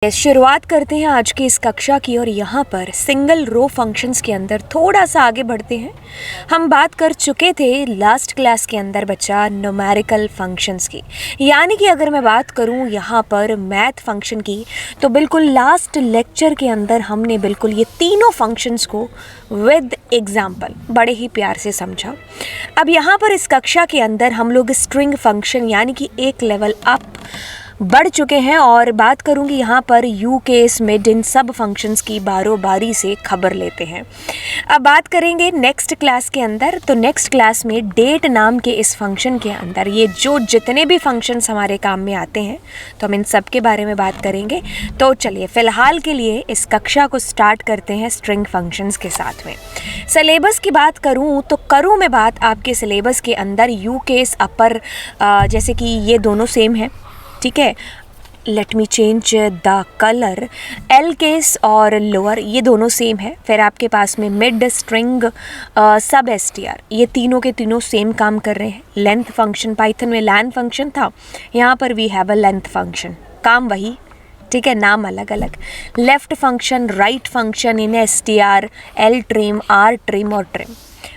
शुरुआत करते हैं आज की इस कक्षा की और यहाँ पर सिंगल रो फंक्शंस के अंदर थोड़ा सा आगे बढ़ते हैं। हम बात कर चुके थे लास्ट क्लास के अंदर बच्चा न्यूमेरिकल फंक्शंस की, यानी कि अगर मैं बात करूँ यहाँ पर मैथ फंक्शन की तो बिल्कुल लास्ट लेक्चर के अंदर हमने बिल्कुल ये तीनों फंक्शंस को विद एग्जाम्पल बड़े ही प्यार से समझा। अब यहाँ पर इस कक्षा के अंदर हम लोग स्ट्रिंग फंक्शन यानी कि एक लेवल अप बढ़ चुके हैं और बात करूंगी यहाँ पर यू केस मिड इन सब फंक्शंस की बारी से खबर लेते हैं। अब बात करेंगे नेक्स्ट क्लास के अंदर, तो नेक्स्ट क्लास में डेट नाम के इस फंक्शन के अंदर ये जो जितने भी फंक्शंस हमारे काम में आते हैं तो हम इन सब के बारे में बात करेंगे। तो चलिए फ़िलहाल के लिए इस कक्षा को स्टार्ट करते हैं स्ट्रिंग फंक्शंस के साथ में। सिलेबस की बात करूँ तो करूँ मैं बात आपके सिलेबस के अंदर यू केस अपर, जैसे कि ये दोनों सेम है, ठीक है। Let me change the colour. L case और लोअर ये दोनों सेम है। फिर आपके पास में मिड, स्ट्रिंग, सब str ये तीनों के तीनों सेम काम कर रहे हैं। लेंथ फंक्शन पाइथन में लैन फंक्शन था, यहाँ पर we have a length function, काम वही, ठीक है, नाम अलग अलग। Left function, right function in str, L trim, R trim और ट्रिम।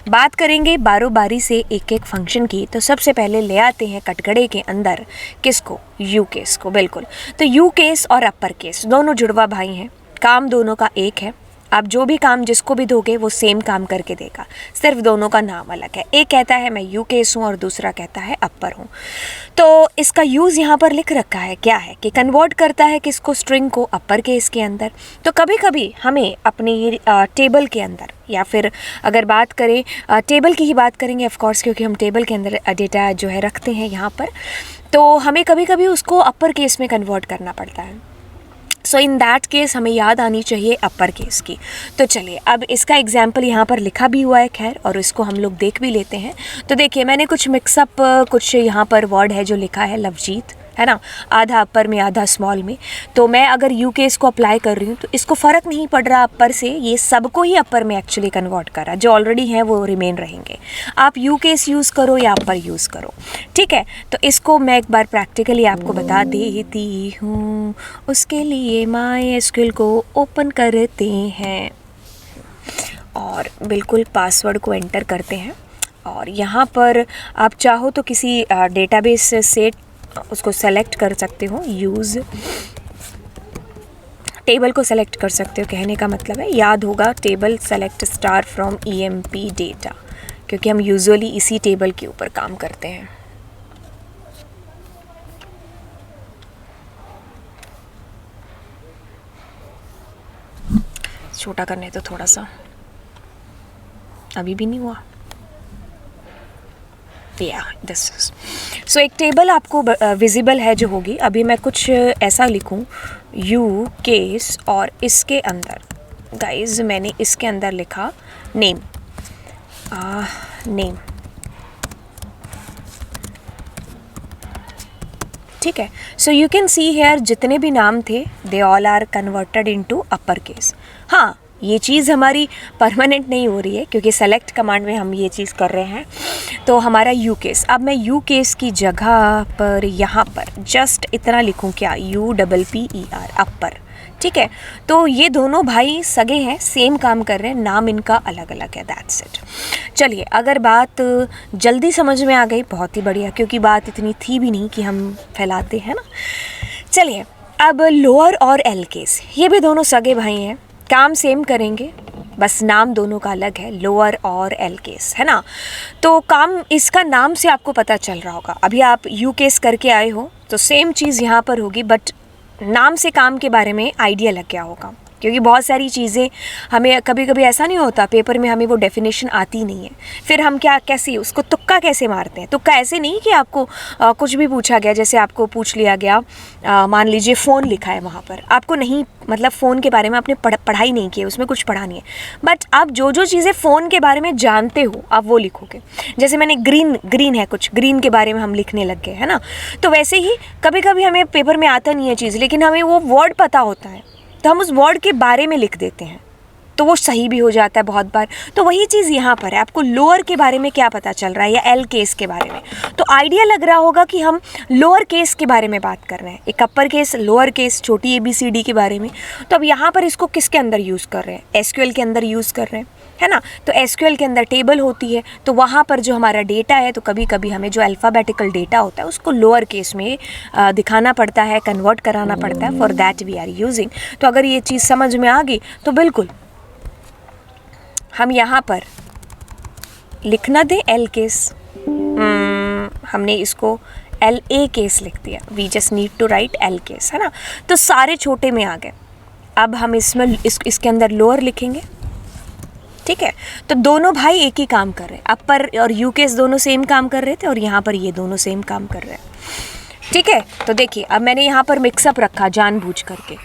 बात करेंगे बारी से एक एक फंक्शन की। तो सबसे पहले ले आते हैं कटघरे के अंदर किसको, यू केस को। बिल्कुल, तो यू केस और अपर केस दोनों जुड़वा भाई हैं, काम दोनों का एक है। आप जो भी काम जिसको भी दोगे वो सेम काम करके देगा, सिर्फ दोनों का नाम अलग है। एक कहता है मैं यू केस हूँ और दूसरा कहता है अपर हूँ। तो इसका यूज़ यहाँ पर लिख रखा है, क्या है कि कन्वर्ट करता है किसको, स्ट्रिंग को अपर केस के अंदर। तो कभी कभी हमें अपनी टेबल के अंदर, या फिर अगर बात करें टेबल की ही बात करेंगे ऑफ कोर्स, क्योंकि हम टेबल के अंदर डेटा जो है रखते हैं यहाँ पर, तो हमें कभी कभी उसको अपर केस में कन्वर्ट करना पड़ता है। सो इन दैट केस हमें याद आनी चाहिए अपर केस की। तो चलिए अब इसका एग्जाम्पल यहाँ पर लिखा भी हुआ है खैर, और इसको हम लोग देख भी लेते हैं। तो देखिए मैंने कुछ मिक्सअप कुछ यहाँ पर वर्ड है जो लिखा है लवजीत, है ना, आधा अपर में आधा स्मॉल में। तो मैं अगर यू केस को अप्लाई कर रही हूँ तो इसको फ़र्क नहीं पड़ रहा अपर से, ये सबको ही अपर में एक्चुअली कन्वर्ट कर रहा, जो ऑलरेडी हैं वो रिमेन रहेंगे। आप यू केस यूज़ करो या अपर यूज़ करो, ठीक है। तो इसको मैं एक बार प्रैक्टिकली आपको बता देती हूँ। उसके लिए MySQL को ओपन करते हैं और बिल्कुल पासवर्ड को एंटर करते हैं। और यहाँ पर आप चाहो तो किसी डेटाबेस से उसको सेलेक्ट कर सकते हो, यूज़ टेबल को सेलेक्ट कर सकते हो। कहने का मतलब है, याद होगा table select star from EMP data, क्योंकि हम यूजुअली इसी टेबल के ऊपर काम करते हैं। छोटा करने तो थोड़ा सा, अभी भी नहीं हुआ। दिस इज सो एक टेबल आपको विजिबल है जो होगी। अभी मैं कुछ ऐसा लिखूं, यू केस, और इसके अंदर गाइज मैंने इसके अंदर लिखा नेम, नेम, ठीक है। So you can see here जितने भी नाम थे they all are converted into upper case. हाँ, ये चीज़ हमारी परमानेंट नहीं हो रही है क्योंकि सेलेक्ट कमांड में हम ये चीज़ कर रहे हैं। तो हमारा यू केस, अब मैं यू केस की जगह पर यहाँ पर जस्ट इतना लिखूँ क्या, UPPER अपर, ठीक है। तो ये दोनों भाई सगे हैं, सेम काम कर रहे हैं, नाम इनका अलग अलग है, दैट्स इट। चलिए अगर बात जल्दी समझ में आ गई बहुत ही बढ़िया, क्योंकि बात इतनी थी भी नहीं कि हम फैलाते हैं ना। चलिए अब लोअर और एल केस, ये भी दोनों सगे भाई हैं, काम सेम करेंगे, बस नाम दोनों का अलग है, लोअर और एल केस, है ना। तो काम इसका नाम से आपको पता चल रहा होगा। अभी आप यू केस करके आए हो तो सेम चीज़ यहाँ पर होगी, बट नाम से काम के बारे में आइडिया लग गया होगा, क्योंकि बहुत सारी चीज़ें हमें कभी कभी ऐसा नहीं होता पेपर में हमें वो डेफिनेशन आती नहीं है, फिर हम कैसे उसको तुक्का कैसे मारते हैं। तुक्का ऐसे नहीं कि आपको कुछ भी पूछा गया, जैसे आपको पूछ लिया गया, मान लीजिए फ़ोन लिखा है वहाँ पर, आपको नहीं, मतलब फ़ोन के बारे में आपने पढ़ाई नहीं की है, उसमें कुछ पढ़ा नहीं है, बट आप जो जो चीज़ें फ़ोन के बारे में जानते हो आप वो लिखोगे। जैसे मैंने ग्रीन है, कुछ ग्रीन के बारे में हम लिखने लग गए, है ना। तो वैसे ही कभी कभी हमें पेपर में आता नहीं है चीज़, लेकिन हमें वो वर्ड पता होता है तो हम उस वर्ड के बारे में लिख देते हैं, तो वो सही भी हो जाता है बहुत बार। तो वही चीज़ यहाँ पर है, आपको लोअर के बारे में क्या पता चल रहा है या एल केस के बारे में, तो आइडिया लग रहा होगा कि हम लोअर केस के बारे में बात कर रहे हैं, एक अपर केस, लोअर केस, छोटी ABCD के बारे में। तो अब यहाँ पर इसको किसके अंदर यूज़ कर रहे हैं, SQL के अंदर यूज़ कर रहे हैं, है ना। तो SQL के अंदर टेबल होती है, तो वहाँ पर जो हमारा डेटा है, तो कभी कभी हमें जो अल्फ़ाबेटिकल डेटा होता है उसको लोअर केस में दिखाना पड़ता है, कन्वर्ट कराना पड़ता है, for that we are using. तो अगर ये चीज़ समझ में आ गई तो बिल्कुल हम यहाँ पर लिखना दें एल केस, हमने इसको LA केस लिख दिया, we just need to write L case, है ना। तो सारे छोटे में आ गए। अब हम इसमें इसके अंदर लोअर लिखेंगे, ठीक है। तो दोनों भाई एक ही काम कर रहे हैं, अपर और यू केस दोनों सेम काम कर रहे थे और यहाँ पर ये दोनों सेम काम कर रहे हैं, ठीक है। तो देखिए अब मैंने यहाँ पर मिक्सअप रखा जानबूझ करके,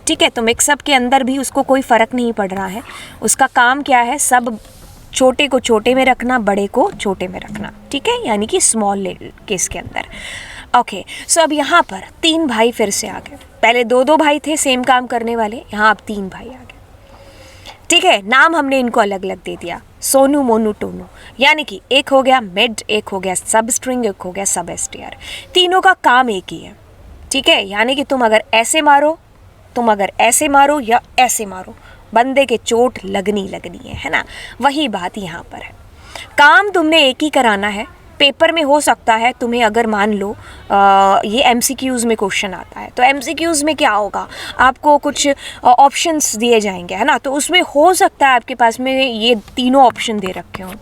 ठीक है। तो मिक्सअप के अंदर भी उसको कोई फ़र्क नहीं पड़ रहा है, उसका काम क्या है, सब छोटे को छोटे में रखना, बड़े को छोटे में रखना, ठीक है, यानी कि स्मॉल केस के अंदर। ओके, सो अब यहाँ पर 3 भाई फिर से आ गए। पहले 2-2 भाई थे सेम काम करने वाले, यहाँ अब 3 भाई आ गए, ठीक है। नाम हमने इनको अलग अलग दे दिया, सोनू, मोनू, टोनू, यानी कि एक हो गया मिड, एक हो गया सब स्ट्रिंग, एक हो गया सब STR। तीनों का काम एक ही है, ठीक है। यानी कि तुम अगर ऐसे मारो, तुम अगर ऐसे मारो या ऐसे मारो, बंदे के चोट लगनी है ना। वही बात यहाँ पर है, काम तुमने एक ही कराना है। पेपर में हो सकता है तुम्हें अगर मान लो ये MCQs में क्वेश्चन आता है, तो MCQs में क्या होगा, आपको कुछ ऑप्शंस दिए जाएंगे, है ना। तो उसमें हो सकता है आपके पास में ये तीनों ऑप्शन दे रखे हों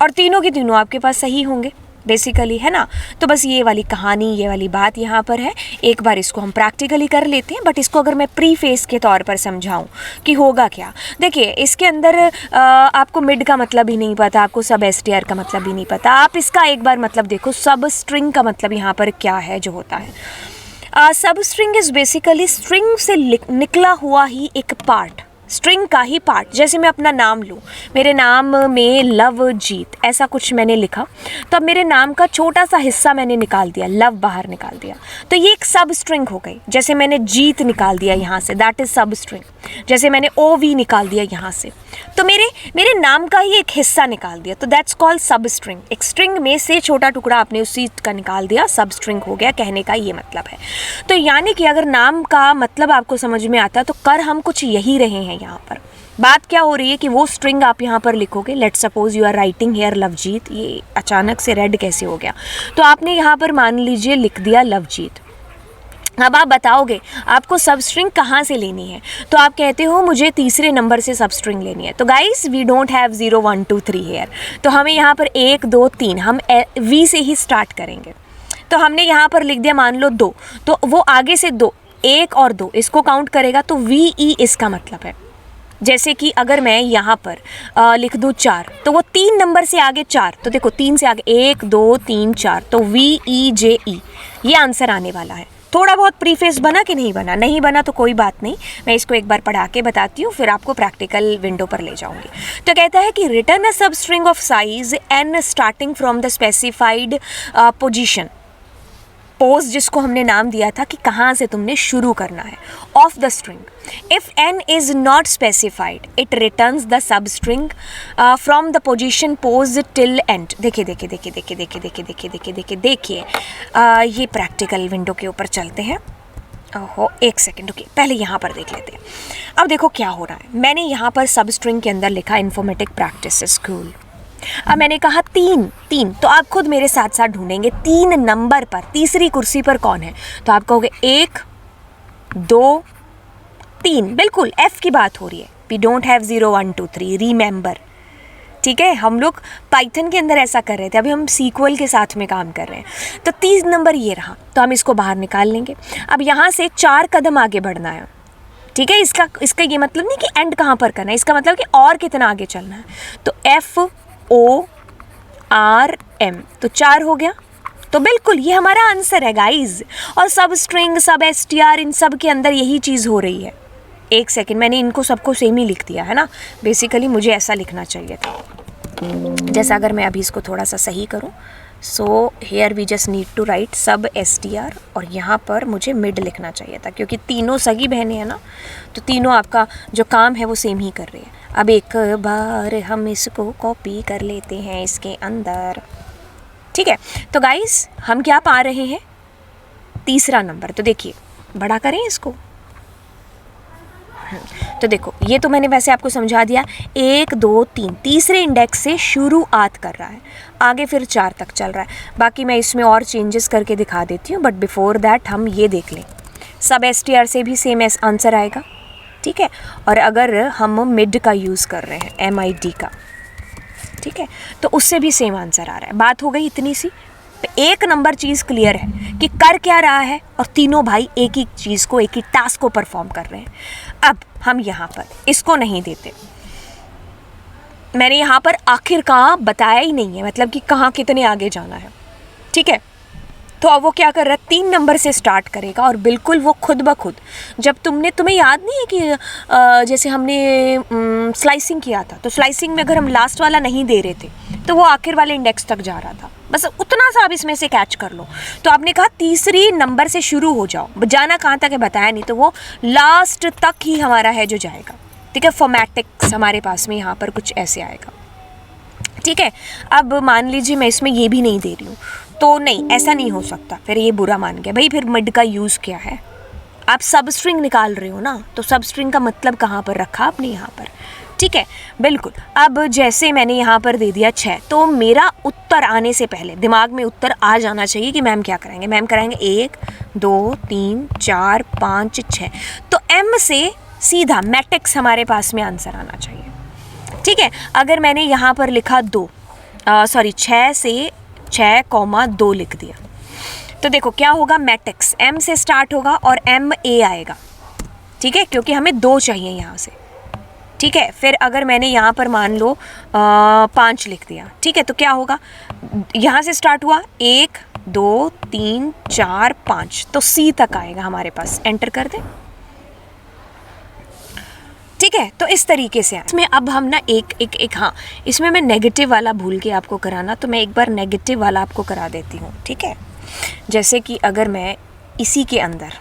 और तीनों के तीनों आपके पास सही होंगे बेसिकली, है ना। तो बस ये वाली कहानी, ये वाली बात यहाँ पर है। एक बार इसको हम प्रैक्टिकली कर लेते हैं, बट इसको अगर मैं प्रीफेस के तौर पर समझाऊँ कि होगा क्या, देखिए इसके अंदर आपको मिड का मतलब ही नहीं पता, आपको सब STR का मतलब ही नहीं पता। आप इसका एक बार मतलब देखो, सब स्ट्रिंग का मतलब यहाँ पर क्या है जो होता है। सब स्ट्रिंग इज़ बेसिकली स्ट्रिंग से निकला हुआ ही एक पार्ट, स्ट्रिंग का ही पार्ट। जैसे मैं अपना नाम लूँ, मेरे नाम में लवजीत ऐसा कुछ मैंने लिखा, तो अब मेरे नाम का छोटा सा हिस्सा मैंने निकाल दिया, लव बाहर निकाल दिया, तो ये एक सब स्ट्रिंग हो गई। जैसे मैंने जीत निकाल दिया यहाँ से, दैट इज़ सब स्ट्रिंग। जैसे मैंने OV निकाल दिया यहाँ से, तो मेरे नाम का ही एक हिस्सा निकाल दिया, तो दैट्स कॉल्ड सब स्ट्रिंग। एक स्ट्रिंग में से छोटा टुकड़ा आपने उस चीज़ का निकाल दिया, सब स्ट्रिंग हो गया, कहने का ये मतलब है। तो यानी कि अगर नाम का मतलब आपको समझ में आता तो कर हम कुछ यही रहे हैं। यहाँ पर बात क्या हो रही है कि वो स्ट्रिंग आप यहाँ पर लिखोगे, let suppose you are writing here Lovejeet, ये अचानक से रेड कैसे हो गया, तो आपने यहाँ पर मान लीजिए लिख दिया लवजीत। अब आप बताओगे आपको सब स्ट्रिंग कहाँ से लेनी है, तो आप कहते हो मुझे तीसरे नंबर से सब स्ट्रिंग लेनी है। तो guys we don't have 0 1 2 3 here, तो हमें यहाँ पर 1 2 3 हम V से ही स्टार्ट करेंगे। तो हमने यहाँ पर लिख दिया मान लो 2, तो वो आगे से 2, 1 और 2 इसको काउंट करेगा, तो VE इसका मतलब है। जैसे कि अगर मैं यहाँ पर लिख दूँ 4, तो वो 3 नंबर से आगे 4, तो देखो 3 से आगे 1 2 3 4, तो VEJE ये आंसर आने वाला है। थोड़ा बहुत प्रीफेस बना कि नहीं बना, नहीं बना तो कोई बात नहीं, मैं इसको एक बार पढ़ा के बताती हूँ, फिर आपको प्रैक्टिकल विंडो पर ले जाऊँगी। तो कहता है कि रिटर्न अ सब string of size n starting from the specified position, pose जिसको हमने नाम दिया था कि कहाँ से तुमने शुरू करना है, of the string. If n is not specified it returns the sub string from the position pose till and. देखिए देखिए देखिए देखिए देखिए देखिए देखिए देखिए देखिए देखिए ये प्रैक्टिकल विंडो के ऊपर चलते हैं। ओहो एक सेकेंड रुकिए, पहले यहाँ पर देख लेते हैं। अब देखो क्या हो रहा है, मैंने यहाँ पर सब स्ट्रिंग के अंदर लिखा इन्फॉर्मेटिक प्रैक्टिस स्कूल। अब मैंने कहा 3, तो आप खुद मेरे साथ साथ ढूंढेंगे 3 नंबर पर तीसरी कुर्सी पर कौन है, तो आप कहोगे 1 2 3, बिल्कुल F की बात हो रही है। वी डोंट हैव 0 1 2 3, रिमेंबर, ठीक है। हम लोग पाइथन के अंदर ऐसा कर रहे थे, अभी हम SQL के साथ में काम कर रहे हैं। तो 3 नंबर ये रहा, तो हम इसको बाहर निकाल लेंगे। अब यहाँ से 4 कदम आगे बढ़ना है, ठीक है। इसका ये मतलब नहीं कि एंड कहाँ पर करना है, इसका मतलब कि और कितना आगे चलना है। तो FORM, तो 4 हो गया, तो बिल्कुल ये हमारा आंसर है गाइज। और सब स्ट्रिंग, सब STR, इन सब के अंदर यही चीज़ हो रही है। एक सेकेंड, मैंने इनको सबको सेम ही लिख दिया है ना, बेसिकली मुझे ऐसा लिखना चाहिए था। जैसा अगर मैं अभी इसको थोड़ा सा सही करूँ so here we just need to write sub STR, और यहाँ पर मुझे मिड लिखना चाहिए था क्योंकि तीनों सगी बहनें हैं ना, तो तीनों आपका जो काम है वो सेम ही कर रही है। अब एक बार हम इसको कॉपी कर लेते हैं इसके अंदर, ठीक है। तो गाइस हम क्या पा रहे हैं, तीसरा नंबर। तो देखिए बड़ा करें इसको, तो देखो ये तो मैंने वैसे आपको समझा दिया, 1 2 3 तीसरे इंडेक्स से शुरुआत कर रहा है, आगे फिर 4 तक चल रहा है। बाकी मैं इसमें और चेंजेस करके दिखा देती हूँ, बट बिफोर दैट हम ये देख लें, सब STR से भी सेम आंसर आएगा, ठीक है। और अगर हम मिड का यूज़ कर रहे हैं MID का, ठीक है, तो उससे भी सेम आंसर आ रहा है। बात हो गई इतनी सी, एक नंबर चीज़ क्लियर है कि कर क्या रहा है, और तीनों भाई एक ही चीज़ को, एक ही टास्क को परफॉर्म कर रहे हैं। अब हम यहाँ पर इसको नहीं देते, मैंने यहाँ पर आखिर का बताया ही नहीं है, मतलब कि कहाँ कितने आगे जाना है, ठीक है। तो अब वो क्या कर रहा है, 3 नंबर से स्टार्ट करेगा, और बिल्कुल वो खुद ब खुद, जब तुम्हें याद नहीं है कि जैसे हमने स्लाइसिंग किया था, तो स्लाइसिंग में अगर हम लास्ट वाला नहीं दे रहे थे तो वो आखिर वाले इंडेक्स तक जा रहा था, बस उतना सा आप इसमें से कैच कर लो। तो आपने कहा तीसरी नंबर से शुरू हो जाओ, जाना कहाँ तक है बताया नहीं, तो वो लास्ट तक ही हमारा है जो जाएगा, ठीक है। फॉर्मेटिक्स हमारे पास में यहाँ पर कुछ ऐसे आएगा, ठीक है। अब मान लीजिए मैं इसमें ये भी नहीं दे रही हूँ, तो नहीं, ऐसा नहीं हो सकता, फिर ये बुरा मान गया भाई। फिर मिड का यूज़ क्या है, आप सब स्ट्रिंग निकाल रहे हो ना, तो सब स्ट्रिंग का मतलब कहाँ पर रखा आपने, यहाँ पर, ठीक है, बिल्कुल। अब जैसे मैंने यहाँ पर दे दिया 6, तो मेरा उत्तर आने से पहले दिमाग में उत्तर आ जाना चाहिए कि मैम क्या कराएंगे। मैम कराएंगे 1 2 3 4 5 6, तो M से सीधा मैट्रिक्स हमारे पास में आंसर आना चाहिए, ठीक है। अगर मैंने यहाँ पर लिखा 6 से 6,2 लिख दिया, तो देखो क्या होगा, मैट्रिक्स M से स्टार्ट होगा और MA आएगा, ठीक है, क्योंकि हमें 2 चाहिए यहाँ से, ठीक है। फिर अगर मैंने यहाँ पर मान लो 5 लिख दिया, ठीक है, तो क्या होगा, यहाँ से स्टार्ट हुआ 1 2 3 4 5, तो C तक आएगा हमारे पास, एंटर कर दें, ठीक है। तो इस तरीके से इसमें अब हम ना एक हाँ, इसमें मैं नेगेटिव वाला भूल के आपको कराना, तो मैं एक बार नेगेटिव वाला आपको करा देती हूँ, ठीक है। जैसे कि अगर मैं इसी के अंदर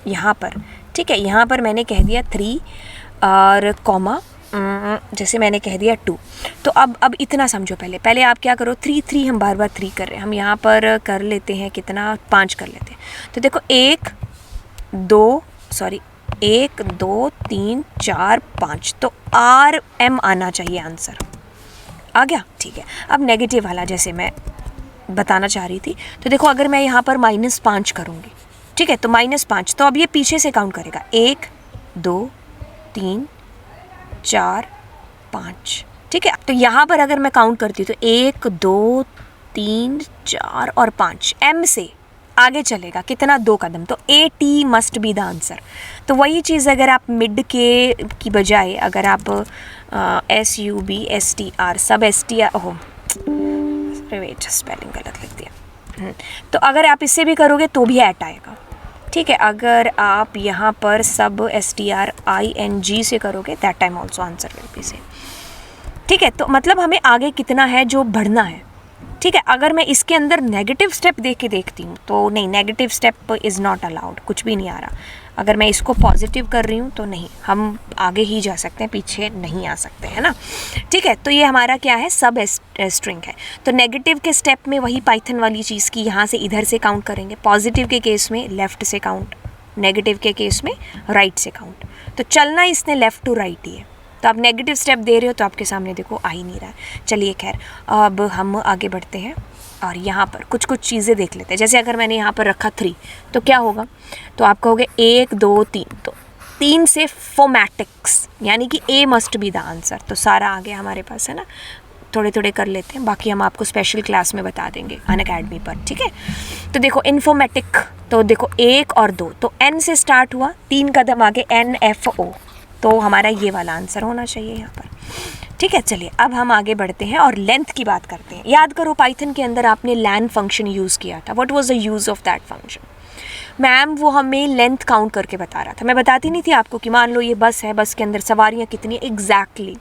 यहाँ पर, ठीक है, यहाँ पर मैंने कह दिया 3 और कॉमा, जैसे मैंने कह दिया 2, तो अब इतना समझो, पहले आप क्या करो, 3 हम बार 3 कर रहे हैं, हम यहाँ पर कर लेते हैं कितना, 5 कर लेते हैं। तो देखो 1 2 3 4 5, तो RM आना चाहिए आंसर, आ गया, ठीक है। अब नेगेटिव वाला जैसे मैं बताना चाह रही थी, तो देखो अगर मैं यहाँ पर -5 करूँगी, ठीक है, तो -5, तो अब ये पीछे से काउंट करेगा, 1 2 3 4 5, ठीक है। तो यहाँ पर अगर मैं काउंट करती हूँ तो 1 2 3 4 और 5, M से आगे चलेगा कितना, 2 कदम, तो AT must be the answer. तो वही चीज़ अगर आप मिड के की बजाय अगर आप SUBSTR सब STR, ओह वेट स्पेलिंग गलत लिख दिया, तो अगर आप इससे भी करोगे तो भी एट आएगा, ठीक है। अगर आप यहाँ पर सब STR ING से करोगे, that time also answer will be same, ठीक है। तो मतलब हमें आगे कितना है जो बढ़ना है, ठीक है। अगर मैं इसके अंदर नेगेटिव स्टेप देख के देखती हूँ तो नहीं, negative step is not allowed, कुछ भी नहीं आ रहा। अगर मैं इसको पॉजिटिव कर रही हूँ तो नहीं, हम आगे ही जा सकते हैं, पीछे नहीं आ सकते, है ना, ठीक है। तो ये हमारा क्या है, सब स्ट्रिंग है। तो नेगेटिव के स्टेप में वही पाइथन वाली चीज़ की, यहाँ से इधर से काउंट करेंगे, पॉजिटिव के केस में लेफ़्ट से काउंट, नेगेटिव के केस में राइट से काउंट। तो चलना इसने लेफ़्ट टू राइट ही है, तो आप नेगेटिव स्टेप दे रहे हो तो आपके सामने देखो आ ही नहीं रहा है। चलिए खैर, अब हम आगे बढ़ते हैं और यहाँ पर कुछ चीज़ें देख लेते हैं। जैसे अगर मैंने यहाँ पर रखा 3, तो क्या होगा, तो आप कहोगे 1 2 3, तो 3 से फोमैटिक्स, यानी कि A must be the answer. तो सारा आ गया हमारे पास, है ना। थोड़े थोड़े कर लेते हैं, बाकी हम आपको स्पेशल क्लास में बता देंगे अनअकैडमी पर, ठीक है। तो देखो इन्फॉर्मेटिक, तो देखो 1 और 2, तो N से स्टार्ट हुआ, 3 कदम आगे NFO, तो हमारा ये वाला आंसर होना चाहिए यहाँ पर, ठीक है। चलिए अब हम आगे बढ़ते हैं और लेंथ की बात करते हैं। याद करो पाइथन के अंदर आपने लैन फंक्शन यूज़ किया था, what was the use of that function. Ma'am वो हमें लेंथ काउंट करके बता रहा था, मैं बताती नहीं थी आपको कि मान लो ये बस है, बस के अंदर सवारियाँ कितनी, एग्जैक्टली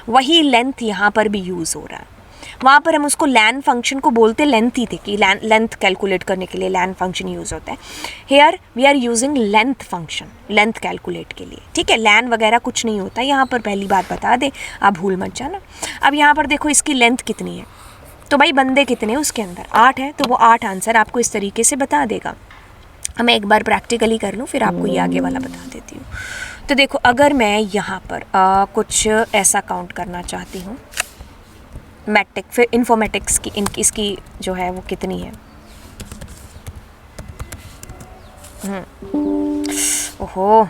वही लेंथ यहाँ पर भी यूज़ हो रहा है। वहाँ पर हम उसको लैन फंक्शन को बोलते लेंथ ही थे कि लेंथ कैलकुलेट करने के लिए लैन फंक्शन यूज़ होता है। Here we are using length function length calculate के लिए, ठीक है। लैन वगैरह कुछ नहीं होता यहाँ पर, पहली बात बता दें, आप भूल मत जाना। अब यहाँ पर देखो इसकी लेंथ कितनी है, तो भाई बंदे कितने हैं उसके अंदर, 8 है, तो वो 8 आंसर आपको इस तरीके से बता देगा। मैं एक बार प्रैक्टिकली कर लूँ फिर आपको ये आगे वाला बता देती हूँ। तो देखो अगर मैं यहाँ पर कुछ ऐसा काउंट करना चाहती हूँ, मैट्रिक फिर इन्फॉर्मेटिक्स की इसकी जो है वो कितनी है। ओहो,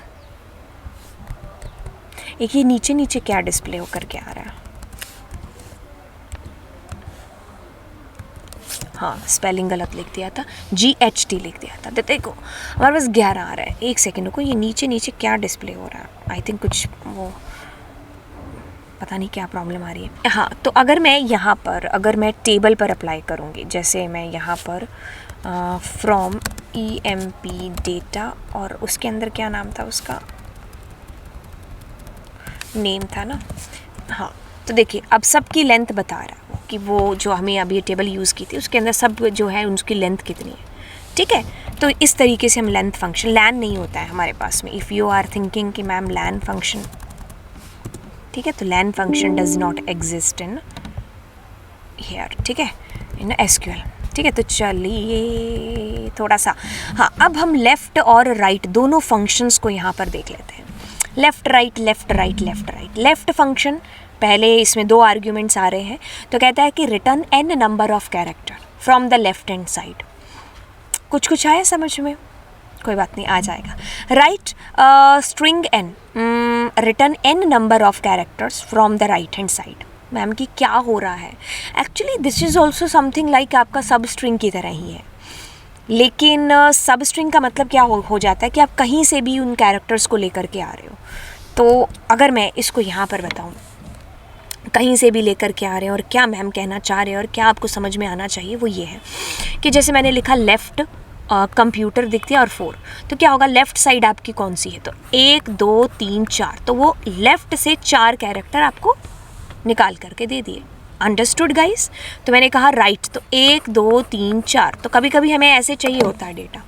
एक ये नीचे नीचे क्या डिस्प्ले होकर के आ रहा है, हाँ स्पेलिंग गलत लिख दिया था, GHT लिख दिया था। तो देखो हमारे पास 11 आ रहा है। एक सेकेंड को, ये नीचे नीचे क्या डिस्प्ले हो रहा है, आई थिंक कुछ वो पता नहीं क्या प्रॉब्लम आ रही है। हाँ, तो अगर मैं यहाँ पर अगर मैं टेबल पर अप्लाई करूँगी, जैसे मैं यहाँ पर फ्रॉम EMP डेटा, और उसके अंदर क्या नाम था उसका, नेम था ना, हाँ। तो देखिए अब सबकी लेंथ बता रहा है कि वो जो हमें अभी टेबल यूज़ की थी उसके अंदर सब जो है उनकी लेंथ कितनी है, ठीक है। तो इस तरीके से हम लेंथ फंक्शन, लैन नहीं होता है हमारे पास में। इफ़ यू आर थिंकिंग कि मैम लैन फंक्शन, ठीक है, तो ln function does not exist in here, ठीक है, इन SQL, ठीक है। तो चलिए थोड़ा सा, हाँ अब हम लेफ़्ट और राइट दोनों फंक्शंस को यहाँ पर देख लेते हैं। Left right left right left right. Left function, पहले इसमें 2 आर्ग्यूमेंट्स आ रहे हैं, तो कहता है कि return n number of character from the left hand side. कुछ आया समझ में, कोई बात नहीं, आ जाएगा। Right string n, return n number of characters from the right hand side. Ma'am कि क्या हो रहा है, actually this is also something like आपका सब स्ट्रिंग की तरह ही है, लेकिन सब स्ट्रिंग का मतलब क्या हो जाता है कि आप कहीं से भी उन कैरेक्टर्स को लेकर के आ रहे हो। तो अगर मैं इसको यहाँ पर बताऊँ, कहीं से भी लेकर के आ रहे हैं, और क्या मैम कहना चाह रहे हैं और क्या आपको समझ में आना चाहिए वो ये है कि जैसे मैंने लिखा लेफ़्ट कंप्यूटर दिखती है और 4, तो क्या होगा, लेफ़्ट साइड आपकी कौन सी है, तो 1 2 3 4, तो वो लेफ़्ट से 4 कैरेक्टर आपको निकाल करके दे दिए। Understood guys. तो मैंने कहा राइट, तो 1 2 3 4, तो कभी कभी हमें ऐसे चाहिए होता है डेटा,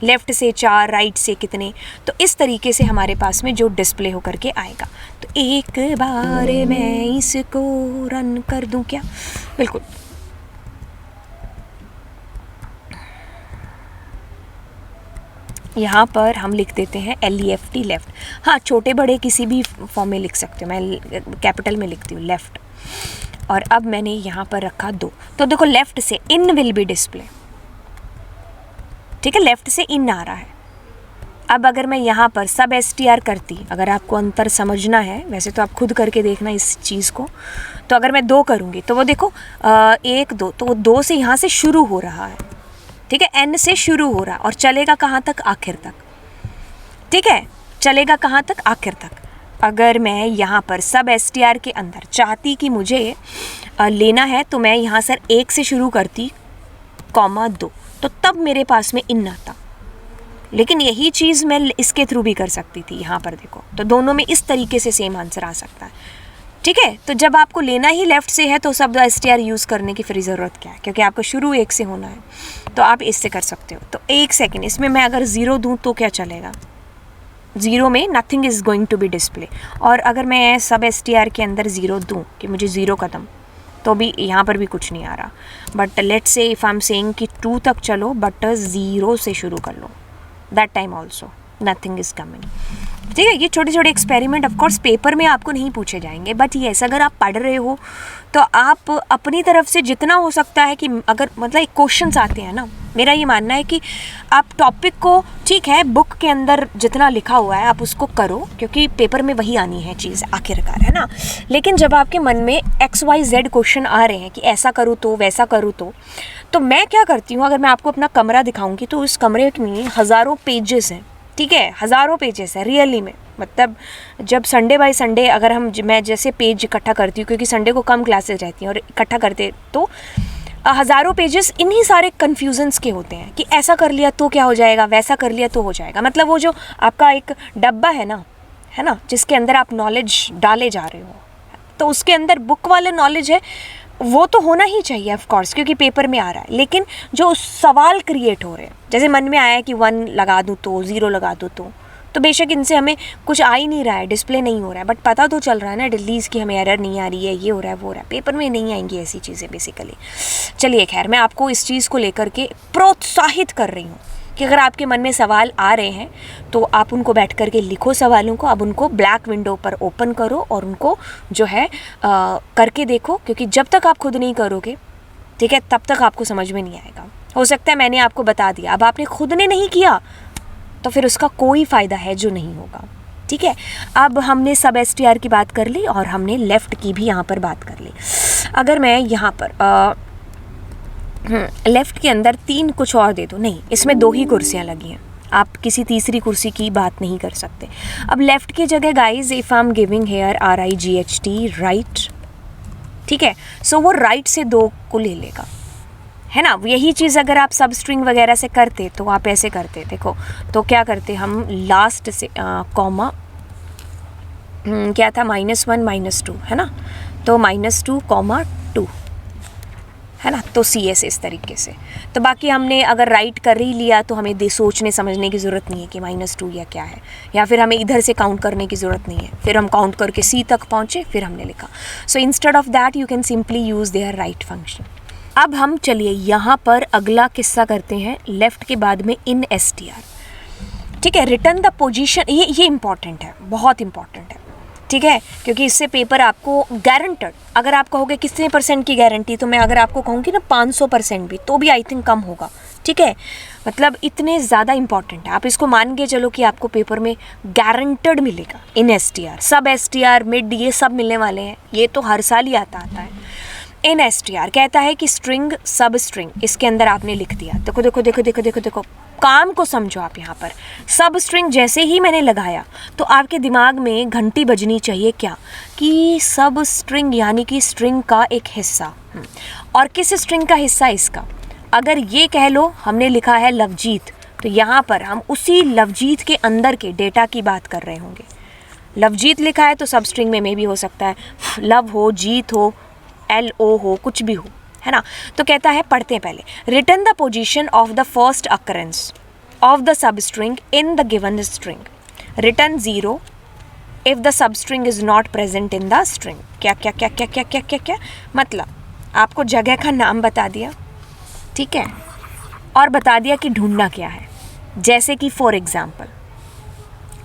लेफ़्ट से 4, राइट से कितने, तो इस तरीके से हमारे पास में जो डिस्प्ले होकर के आएगा। तो एक बार मैं इसको रन कर दूं क्या, बिल्कुल। यहाँ पर हम लिख देते हैं LEFT लेफ़्ट। हाँ, छोटे बड़े किसी भी फॉर्म में लिख सकते हो, मैं कैपिटल में लिखती हूँ लेफ़्ट। और अब मैंने यहाँ पर रखा 2, तो देखो लेफ़्ट से इन विल बी डिस्प्ले, ठीक है, लेफ़्ट से इन आ रहा है। अब अगर मैं यहाँ पर सब STR करती, अगर आपको अंतर समझना है, वैसे तो आप खुद करके देखना इस चीज़ को, तो अगर मैं 2 करूँगी तो वो देखो 1 2, तो वो 2 से यहाँ से शुरू हो रहा है, ठीक है, N से शुरू हो रहा, और चलेगा कहाँ तक, आखिर तक, ठीक है, चलेगा कहाँ तक, आखिर तक। अगर मैं यहाँ पर सब STR के अंदर चाहती कि मुझे लेना है, तो मैं यहाँ सर 1 से शुरू करती, कॉमा 2, तो तब मेरे पास में इन आता। लेकिन यही चीज़ मैं इसके थ्रू भी कर सकती थी, यहाँ पर देखो, तो दोनों में इस तरीके से सेम आंसर आ सकता है, ठीक है। तो जब आपको लेना ही लेफ़्ट से है तो सब STR यूज़ करने की फिर ज़रूरत क्या है, क्योंकि आपको शुरू 1 से होना है, तो आप इससे कर सकते हो। तो 1 सेकेंड, इसमें मैं अगर 0 दूँ तो क्या चलेगा, 0 में nothing is going to be display. और अगर मैं सब STR के अंदर 0 दूँ कि मुझे 0 कदम, तो भी यहाँ पर भी कुछ नहीं आ रहा। But let's say if I am saying कि 2 तक चलो, बट 0 से शुरू कर लो, that time also nothing is coming, ठीक है। ये छोटे छोटे एक्सपेरिमेंट ऑफ कोर्स पेपर में आपको नहीं पूछे जाएंगे, बट येस अगर आप पढ़ रहे हो तो आप अपनी तरफ से जितना हो सकता है कि अगर मतलब क्वेश्चंस आते हैं ना, मेरा ये मानना है कि आप टॉपिक को, ठीक है, बुक के अंदर जितना लिखा हुआ है आप उसको करो, क्योंकि पेपर में वही आनी है चीज़ आखिरकार, है ना। लेकिन जब आपके मन में XYZ क्वेश्चन आ रहे हैं कि ऐसा करूँ तो वैसा करूँ तो मैं क्या करती हूँ, अगर मैं आपको अपना कमरा दिखाऊंगी तो उस कमरे में हज़ारों पेजेस हैं, ठीक है, हज़ारों पेजेस हैं रियली में। मतलब जब संडे बाय संडे अगर मैं जैसे पेज इकट्ठा करती हूँ, क्योंकि संडे को कम क्लासेस रहती हैं और इकट्ठा करते, तो हज़ारों पेजेस इन्हीं सारे कन्फ्यूजन्स के होते हैं कि ऐसा कर लिया तो क्या हो जाएगा, वैसा कर लिया तो हो जाएगा। मतलब वो जो आपका एक डब्बा है ना, जिसके अंदर आप नॉलेज डाले जा रहे हो, तो उसके अंदर बुक वाला नॉलेज है, वो तो होना ही चाहिए ऑफ कोर्स, क्योंकि पेपर में आ रहा है, लेकिन जो सवाल क्रिएट हो रहे हैं, जैसे मन में आया कि 1 लगा दूँ तो 0 लगा दूँ तो बेशक इनसे हमें कुछ आ ही नहीं रहा है, डिस्प्ले नहीं हो रहा है, बट पता तो चल रहा है ना एटलीस्ट कि हमें एरर नहीं आ रही है, ये हो रहा है वो हो रहा है। पेपर में नहीं आएंगी ऐसी चीज़ें बेसिकली। चलिए खैर, मैं आपको इस चीज़ को लेकर के प्रोत्साहित कर रही हूँ कि अगर आपके मन में सवाल आ रहे हैं तो आप उनको बैठ कर के लिखो सवालों को, अब उनको ब्लैक विंडो पर ओपन करो और उनको जो है करके देखो, क्योंकि जब तक आप खुद नहीं करोगे, ठीक है, तब तक आपको समझ में नहीं आएगा। हो सकता है मैंने आपको बता दिया, अब आपने खुद ने नहीं किया तो फिर उसका कोई फ़ायदा है जो नहीं होगा, ठीक है। अब हमने सब STR की बात कर ली और हमने लेफ़्ट की भी यहाँ पर बात कर ली। अगर मैं यहाँ पर लेफ़्ट के अंदर 3 कुछ और दे दो, नहीं, इसमें 2 ही कुर्सियाँ लगी हैं, आप किसी तीसरी कुर्सी की बात नहीं कर सकते। अब लेफ़्ट की जगह guys, if I am giving here RIGHT right, ठीक है, सो वो राइट से 2 को ले लेगा, है ना। यही चीज़ अगर आप सब स्ट्रिंग वगैरह से करते तो आप ऐसे करते, देखो तो क्या करते हम, लास्ट से कॉमा क्या था, -1 -2, है ना, तो -2, -2, है ना, तो CS इस तरीके से। तो बाकी हमने अगर राइट कर ही लिया तो हमें सोचने समझने की ज़रूरत नहीं है कि -2 या क्या है, या फिर हमें इधर से काउंट करने की ज़रूरत नहीं है, फिर हम काउंट करके C तक पहुँचे फिर हमने लिखा। So instead of that you can simply use their right function. अब हम चलिए यहाँ पर अगला किस्सा करते हैं, लेफ़्ट के बाद में इन STR, ठीक है। रिटर्न द पोजीशन, ये इंपॉर्टेंट है, बहुत इंपॉर्टेंट है, ठीक है, क्योंकि इससे पेपर आपको गारंटेड, अगर आप कहोगे कितने % की गारंटी, तो मैं अगर आपको कहूँगी ना 500% भी, तो भी आई थिंक कम होगा, ठीक है। मतलब इतने ज़्यादा इंपॉर्टेंट है, आप इसको मान के चलो कि आपको पेपर में गारंटेड मिलेगा इन STR, सब STR मिड ये सब मिलने वाले हैं, ये तो हर साल ही आता है। इन STR कहता है कि स्ट्रिंग सब स्ट्रिंग, इसके अंदर आपने लिख दिया, देखो देखो देखो देखो देखो देखो, काम को समझो आप। यहाँ पर सब स्ट्रिंग जैसे ही मैंने लगाया तो आपके दिमाग में घंटी बजनी चाहिए क्या, कि सब स्ट्रिंग यानी कि स्ट्रिंग का एक हिस्सा, और किस स्ट्रिंग का हिस्सा इसका, अगर ये कह लो हमने लिखा है लवजीत, तो यहाँ पर हम उसी लवजीत के अंदर के डेटा की बात कर रहे होंगे। लवजीत लिखा है तो सब स्ट्रिंग में भी हो सकता है, लव हो, जीत हो, LO हो, कुछ भी हो, है ना। तो कहता है, पढ़ते हैं पहले, return the position of the first occurrence of the sub string in the given string, return 0 if the sub string is not present in the string. क्या क्या क्या क्या क्या क्या क्या क्या मतलब आपको जगह का नाम बता दिया, ठीक है, और बता दिया कि ढूंढना क्या है। जैसे कि फॉर एग्जाम्पल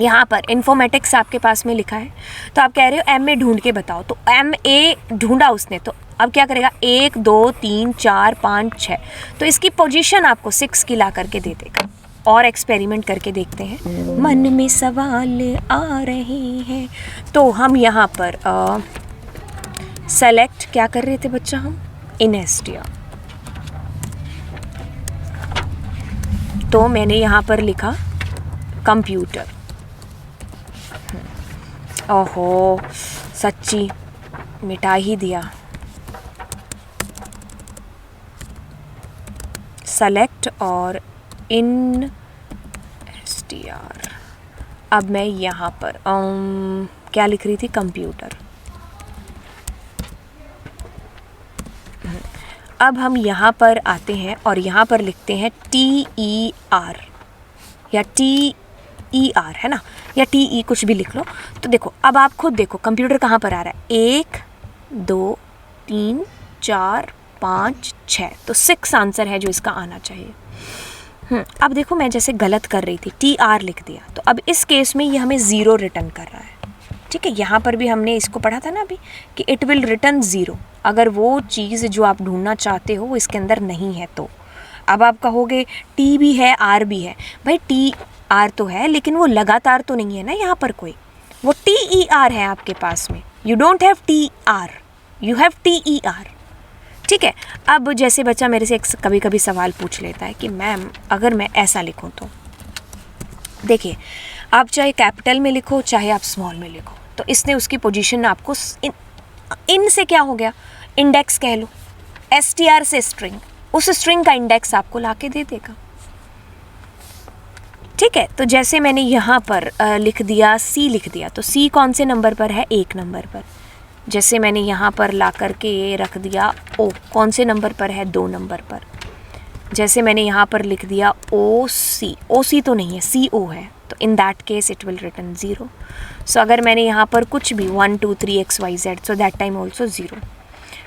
यहाँ पर इन्फॉर्मेटिक्स आपके पास में लिखा है, तो आप कह रहे हो MA ढूंढ के बताओ, तो MA ढूंढा उसने, तो अब क्या करेगा, 1 2 3 4 5 6, तो इसकी पोजीशन आपको 6 की ला करके दे देगा। और एक्सपेरिमेंट करके देखते हैं, मन में सवाल आ रहे हैं, तो हम यहाँ पर सेलेक्ट क्या कर रहे थे बच्चा, हम इन STR, तो मैंने यहाँ पर लिखा कंप्यूटर, ओहो सच्ची मिटा ही दिया, सेलेक्ट और इन STR। अब मैं यहाँ पर क्या लिख रही थी, कंप्यूटर। अब हम यहाँ पर आते हैं और यहाँ पर लिखते हैं TER या TER, है ना, या TE कुछ भी लिख लो। तो देखो अब आप खुद देखो कंप्यूटर कहाँ पर आ रहा है, 1 2 3 4 5 6, तो 6 आंसर है जो इसका आना चाहिए। अब देखो मैं जैसे गलत कर रही थी, TR लिख दिया, तो अब इस केस में ये हमें 0 रिटर्न कर रहा है, ठीक है। यहाँ पर भी हमने इसको पढ़ा था ना अभी कि इट विल रिटर्न 0 अगर वो चीज़ जो आप ढूंढना चाहते हो वो इसके अंदर नहीं है। तो अब आप कहोगे T भी है R भी है, भाई TR तो है लेकिन वो लगातार तो नहीं है ना, यहाँ पर कोई वो TER है आपके पास में, you don't have TR, you have TER, ठीक है। अब जैसे बच्चा मेरे से कभी कभी सवाल पूछ लेता है कि मैम अगर मैं ऐसा लिखूँ, तो देखिए आप चाहे कैपिटल में लिखो चाहे आप स्मॉल में लिखो, तो इसने उसकी पोजीशन आपको इन से क्या हो गया, इंडेक्स कह लो, STR से स्ट्रिंग, उस स्ट्रिंग का इंडेक्स आपको लाके दे देगा, ठीक है। तो जैसे मैंने यहाँ पर लिख दिया C लिख दिया, तो C कौन से नंबर पर है, 1 नंबर पर, जैसे मैंने यहाँ पर ला करके ये रख दिया ओ, कौन से नंबर पर है, 2 नंबर पर। जैसे मैंने यहाँ पर लिख दिया ओ सी तो नहीं है, CO है, तो in that case it will return 0। सो अगर मैंने यहाँ पर कुछ भी 1 2 3 XYZ, so that time also 0,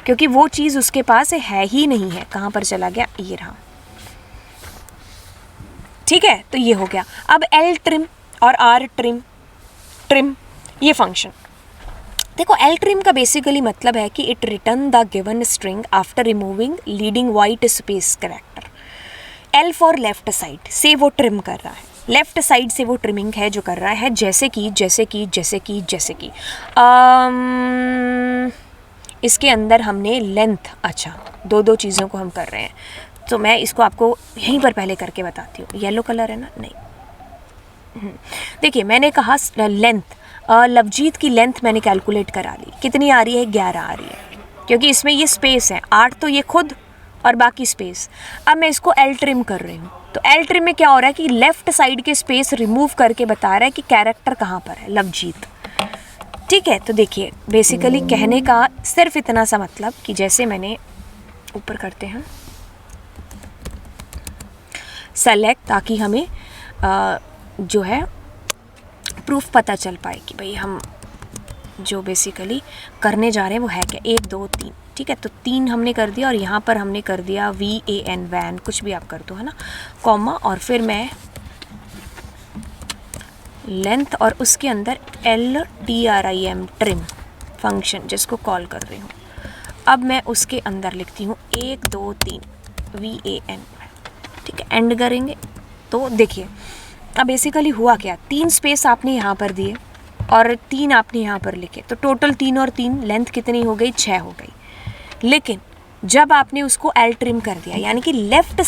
क्योंकि वो चीज़ उसके पास है ही नहीं है। कहाँ पर चला गया, ये रहा। ठीक है, तो ये हो गया। अब L ट्रिम और R ट्रिम ये फंक्शन देखो। L ट्रिम का बेसिकली मतलब है कि it return the given string after removing leading white space character. L for left side से वो ट्रिम कर रहा है, लेफ्ट साइड से वो ट्रिमिंग है जो कर रहा है, जैसे कि इसके अंदर हमने लेंथ, अच्छा 2 चीज़ों को हम कर रहे हैं, तो मैं इसको आपको यहीं पर पहले करके बताती हूँ। येलो कलर है ना, नहीं, देखिए मैंने कहा लेंथ, लवजीत की लेंथ मैंने कैलकुलेट करा ली, कितनी आ रही है, 11 आ रही है, क्योंकि इसमें ये स्पेस है, 8 तो ये खुद और बाकी स्पेस। अब मैं इसको L ट्रिम कर रही हूँ, तो L ट्रिम में क्या हो रहा है कि लेफ्ट साइड के स्पेस रिमूव करके बता रहा है कि कैरेक्टर कहाँ पर है, लवजीत। ठीक है, तो देखिए बेसिकली कहने का सिर्फ इतना सा मतलब कि जैसे मैंने ऊपर करते हैं सेलेक्ट, ताकि हमें जो है प्रूफ पता चल पाए कि भाई हम जो बेसिकली करने जा रहे हैं वो है क्या, 1 2 3। ठीक है, तो 3 हमने कर दिया और यहाँ पर हमने कर दिया VAN वैन, कुछ भी आप कर दो, है ना, कॉमा, और फिर मैं लेंथ और उसके अंदर LTRIM ट्रिम फंक्शन जिसको कॉल कर रही हूँ। अब मैं उसके अंदर लिखती हूँ 1 2 3 VAN। ठीक है, एंड करेंगे तो देखिए अब बेसिकली हुआ क्या, 3 स्पेस आपने यहाँ पर दिए और 3 आपने यहाँ पर लिखे, तो टोटल 3 और 3 लेंथ कितनी हो गई, 6 हो गई। लेकिन जब आपने उसको L ट्रिम कर दिया, यानी कि लेफ्ट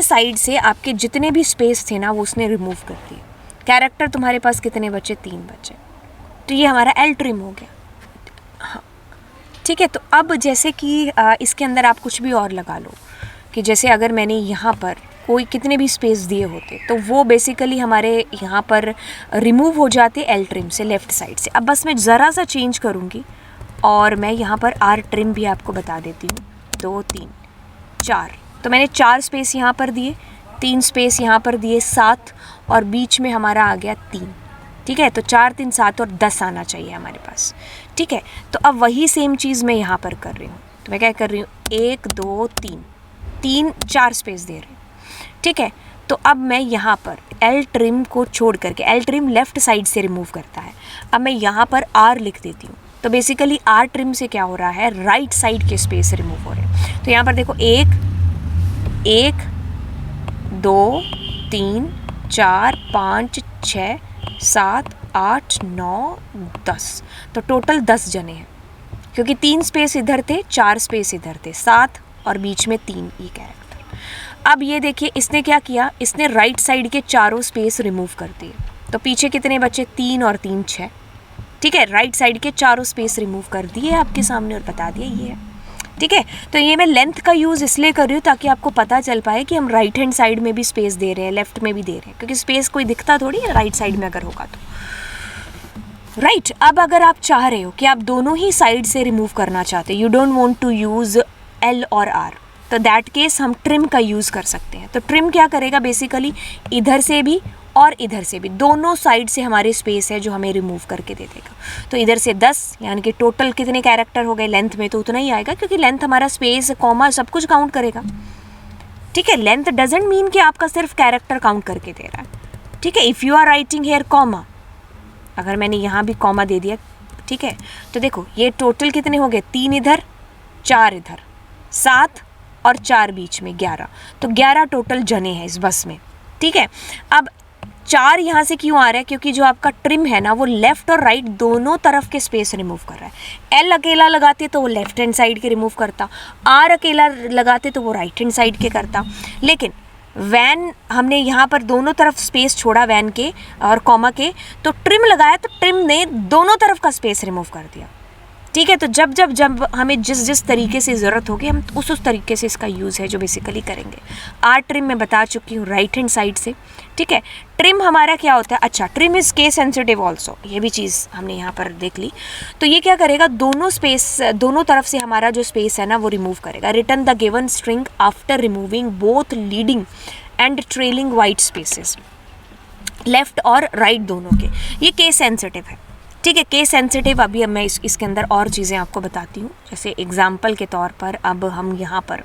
साइड से आपके जितने भी स्पेस थे ना वो उसने रिमूव कर दिए। कैरेक्टर तुम्हारे पास कितने बचे, 3 बचे, तो ये हमारा L ट्रिम हो गया। हाँ ठीक है, तो अब जैसे कि इसके अंदर आप कुछ भी और लगा लो, कि जैसे अगर मैंने यहाँ पर कोई कितने भी स्पेस दिए होते तो वो बेसिकली हमारे यहाँ पर रिमूव हो जाते L ट्रिम से, लेफ़्ट साइड से। अब बस मैं ज़रा सा चेंज करूँगी और मैं यहाँ पर R ट्रिम भी आपको बता देती हूँ, 2 3 4, तो मैंने 4 स्पेस यहाँ पर दिए, 3 स्पेस यहाँ पर दिए, 7, और बीच में हमारा आ गया 3। ठीक है, तो 4 3 7 और 10 आना चाहिए हमारे पास। ठीक है, तो अब वही सेम चीज़ मैं यहाँ पर कर रही हूँ, तो मैं क्या कर रही हूँ, 1 2 3 4 स्पेस दे रही हूँ। ठीक है, तो अब मैं यहाँ पर L ट्रिम को छोड़ करके, L ट्रिम लेफ़्ट साइड से रिमूव करता है, अब मैं यहाँ पर R लिख देती हूँ, तो बेसिकली R ट्रिम से क्या हो रहा है, राइट साइड के स्पेस रिमूव हो रहे हैं। तो यहाँ पर देखो 1 1 2 3 4 5 6 7 8 9 10, तो टोटल 10 जने हैं, क्योंकि 3 स्पेस इधर थे, 4 स्पेस इधर थे, 7 और बीच में 3 ये कैरेक्टर। अब ये देखिए इसने क्या किया, इसने राइट साइड के चारों स्पेस रिमूव कर दिए, तो पीछे कितने बचे, 3 और 3 6। ठीक है, राइट साइड के चारों स्पेस रिमूव कर दिए आपके सामने और बता दिया ये है। ठीक है, तो ये मैं लेंथ का यूज़ इसलिए कर रही हूँ ताकि आपको पता चल पाए कि हम राइट हैंड साइड में भी स्पेस दे रहे हैं, लेफ्ट में भी दे रहे हैं, क्योंकि स्पेस कोई दिखता थोड़ी है राइट साइड में अगर होगा तो। राइट, अब अगर आप चाह रहे हो कि आप दोनों ही साइड से रिमूव करना चाहते, you don't want to use L और R, तो दैट केस हम ट्रिम का यूज़ कर सकते हैं। तो ट्रिम क्या करेगा, बेसिकली इधर से भी और इधर से भी, दोनों साइड से हमारे स्पेस है जो हमें रिमूव करके दे देगा। तो इधर से 10, यानी कि टोटल कितने कैरेक्टर हो गए, लेंथ में तो उतना ही आएगा, क्योंकि लेंथ हमारा स्पेस कॉमा सब कुछ काउंट करेगा। ठीक है, लेंथ डजेंट मीन कि आपका सिर्फ कैरेक्टर काउंट करके दे रहा है। ठीक है, if you are writing here comma, अगर मैंने यहाँ भी कॉमा दे दिया, ठीक है, तो देखो ये टोटल कितने हो गए, 3 इधर 4 इधर, 7 और 4 बीच में 11, तो 11 टोटल जने हैं इस बस में। ठीक है, अब 4 यहाँ से क्यों आ रहा है, क्योंकि जो आपका ट्रिम है ना वो लेफ़्ट और राइट दोनों तरफ के स्पेस रिमूव कर रहा है। L अकेला लगाते तो वो लेफ्ट हैंड साइड के रिमूव करता, R अकेला लगाते तो वो राइट हैंड साइड के करता, लेकिन वैन हमने यहाँ पर दोनों तरफ स्पेस छोड़ा वैन के और कॉमा के, तो ट्रिम लगाया तो ट्रिम ने दोनों तरफ का स्पेस रिमूव कर दिया। ठीक है। तो जब हमें जिस तरीके से ज़रूरत होगी हम उस तरीके से इसका यूज़ है जो बेसिकली करेंगे। आर ट्रिम मैं बता चुकी हूँ राइट हैंड साइड से, ठीक है। ट्रिम हमारा क्या होता है, अच्छा trim is case sensitive also, ये भी चीज़ हमने यहाँ पर देख ली। तो ये क्या करेगा, दोनों तरफ से हमारा जो स्पेस है ना वो रिमूव करेगा। Return the given string after removing both leading and trailing white spaces, left और राइट दोनों के। ये केस सेंसिटिव है, ठीक है। केस सेंसिटिव अभी अब मैं इसके अंदर और चीज़ें आपको बताती हूँ। जैसे एग्जाम्पल के तौर पर अब हम यहाँ पर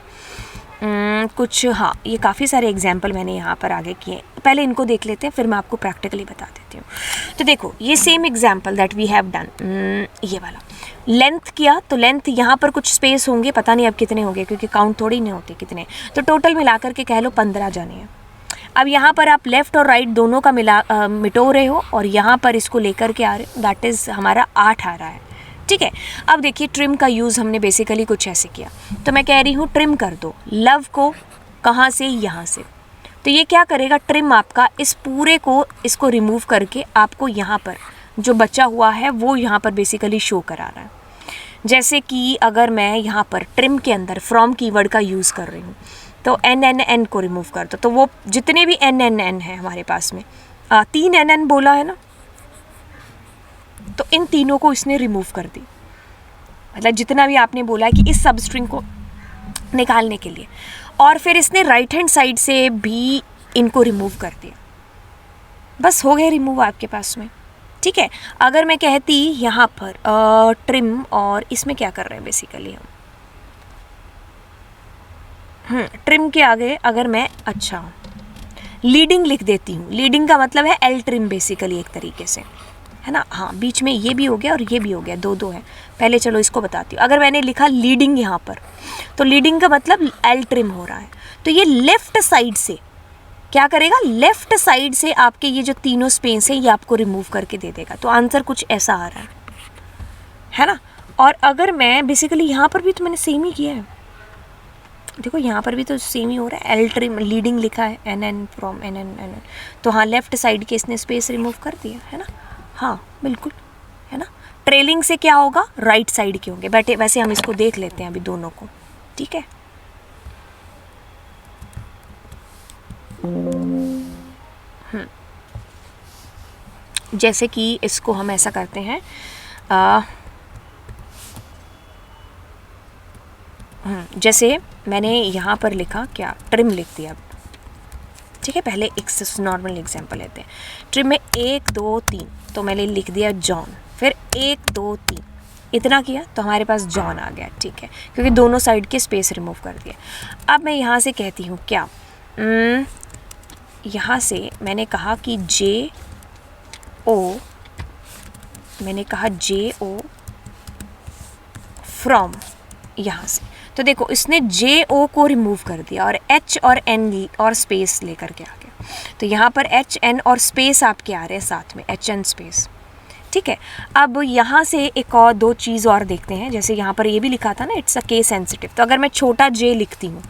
कुछ, हाँ ये काफ़ी सारे एग्जाम्पल मैंने यहाँ पर आगे किए, पहले इनको देख लेते हैं फिर मैं आपको प्रैक्टिकली बता देती हूँ। तो देखो ये same example that we have done, ये वाला लेंथ किया, तो लेंथ यहाँ पर कुछ स्पेस होंगे, पता नहीं अब कितने होंगे क्योंकि काउंट थोड़ी नहीं होते कितने, तो टोटल मिला करके कह लो 15 जाने हैं। अब यहाँ पर आप लेफ़्ट और राइट दोनों का मिटो रहे हो और यहाँ पर इसको लेकर के आ रहे हो, दैट इज़ हमारा 8 आ रहा है, ठीक है। अब देखिए ट्रिम का यूज़ हमने बेसिकली कुछ ऐसे किया, तो मैं कह रही हूँ ट्रिम कर दो लव को, कहाँ से, यहाँ से। तो ये क्या करेगा, ट्रिम आपका इस पूरे को इसको रिमूव करके आपको यहाँ पर जो बचा हुआ है वो यहाँ पर बेसिकली शो करा रहा है। जैसे कि अगर मैं यहाँ पर ट्रिम के अंदर फ्रॉम कीवर्ड का यूज़ कर रही हूँ तो एन को रिमूव कर दो, तो वो जितने भी एन है हमारे पास में 3 एन बोला है ना, तो इन तीनों को इसने रिमूव कर दी। मतलब जितना भी आपने बोला है कि इस सब स्ट्रिंग को निकालने के लिए, और फिर इसने राइट हैंड साइड से भी इनको रिमूव कर दिया, बस हो गए रिमूव आपके पास में, ठीक है। अगर मैं कहती यहाँ पर ट्रिम और इसमें क्या कर रहे हैं बेसिकली हम ट्रिम के आगे अगर मैं अच्छा लीडिंग लिख देती हूँ, लीडिंग का मतलब है एल ट्रिम बेसिकली एक तरीके से, है ना। हाँ बीच में ये भी हो गया और ये भी हो गया, दो है। पहले चलो इसको बताती हूँ। अगर मैंने लिखा लीडिंग यहाँ पर, तो लीडिंग का मतलब एल ट्रिम हो रहा है, तो ये लेफ़्ट साइड से क्या करेगा, लेफ़्ट साइड से आपके ये जो तीनों स्पेस है ये आपको रिमूव करके दे देगा। तो आंसर कुछ ऐसा आ रहा है ना। और अगर मैं बेसिकली यहाँ पर भी तो मैंने सेम ही किया है, देखो यहाँ पर भी तो सेम ही हो रहा है, एल ट्रिम लीडिंग लिखा है एन फ्रॉम एन, तो हाँ लेफ़्ट साइड के इसने स्पेस रिमूव कर दिया है ना। हाँ बिल्कुल, है ना। ट्रेलिंग से क्या होगा, राइट साइड के होंगे। बट वैसे हम इसको देख लेते हैं अभी दोनों को, ठीक है। जैसे कि इसको हम ऐसा करते हैं, जैसे मैंने यहाँ पर लिखा क्या, ट्रिम लिख दिया, ठीक है। पहले एक नॉर्मल एग्जांपल लेते हैं। ट्रिम में 1 2 3, तो मैंने लिख दिया जॉन, फिर 1 2 3 इतना किया तो हमारे पास जॉन आ गया, ठीक है, क्योंकि दोनों साइड के स्पेस रिमूव कर दिया। अब मैं यहाँ से कहती हूँ क्या, यहाँ से मैंने कहा कि मैंने कहा JO फ्रॉम यहाँ से, तो देखो इसने JO को रिमूव कर दिया और H और N और स्पेस लेकर के आ गया। तो यहाँ पर HN और स्पेस आपके आ रहे हैं साथ में, HN स्पेस, ठीक है। अब यहाँ से एक और 2 चीज़ और देखते हैं। जैसे यहाँ पर ये भी लिखा था ना, इट्स अ केस सेंसिटिव, तो अगर मैं छोटा J लिखती हूँ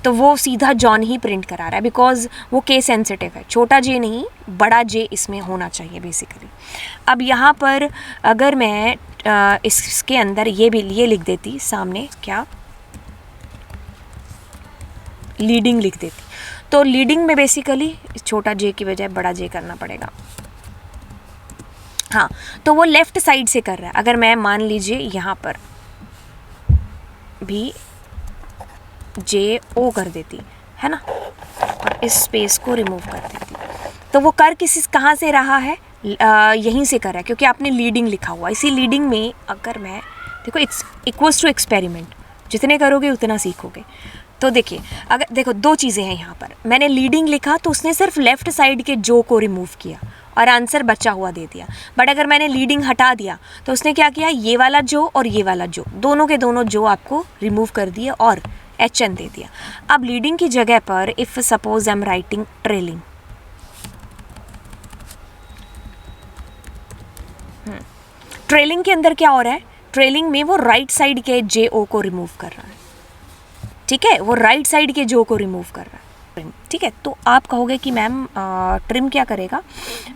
तो वो सीधा जॉन ही प्रिंट करा रहा है, बिकॉज वो केस सेंसिटिव है। छोटा J नहीं, बड़ा J इसमें होना चाहिए बेसिकली। अब यहाँ पर अगर मैं इसके अंदर ये लिख देती सामने, क्या लीडिंग लिख देती, तो लीडिंग में बेसिकली छोटा J की बजाय बड़ा J करना पड़ेगा। हाँ तो वो लेफ़्ट साइड से कर रहा है। अगर मैं मान लीजिए यहाँ पर भी JO कर देती, है ना, और इस स्पेस को रिमूव कर देती, तो वो कर कहाँ से रहा है, यहीं से कर रहा है, क्योंकि आपने लीडिंग लिखा हुआ। इसी लीडिंग में अगर मैं देखो, इट्स इक्वल्स टू एक्सपेरिमेंट, जितने करोगे उतना सीखोगे। तो देखिए, अगर देखो 2 चीज़ें हैं यहाँ पर। मैंने लीडिंग लिखा तो उसने सिर्फ लेफ़्ट साइड के जो को रिमूव किया और आंसर बचा हुआ दे दिया। बट अगर मैंने लीडिंग हटा दिया तो उसने क्या किया, ये वाला जो और ये वाला जो, दोनों के दोनों जो आपको रिमूव कर दिए और HN दे दिया। अब लीडिंग की जगह पर if suppose I am writing trailing, trailing के अंदर क्या हो रहा है, ट्रेलिंग में वो राइट साइड के JO को रिमूव कर रहा है, ठीक है, वो राइट साइड के जो को रिमूव कर रहा है, ठीक है। तो आप कहोगे कि मैम ट्रिम क्या करेगा,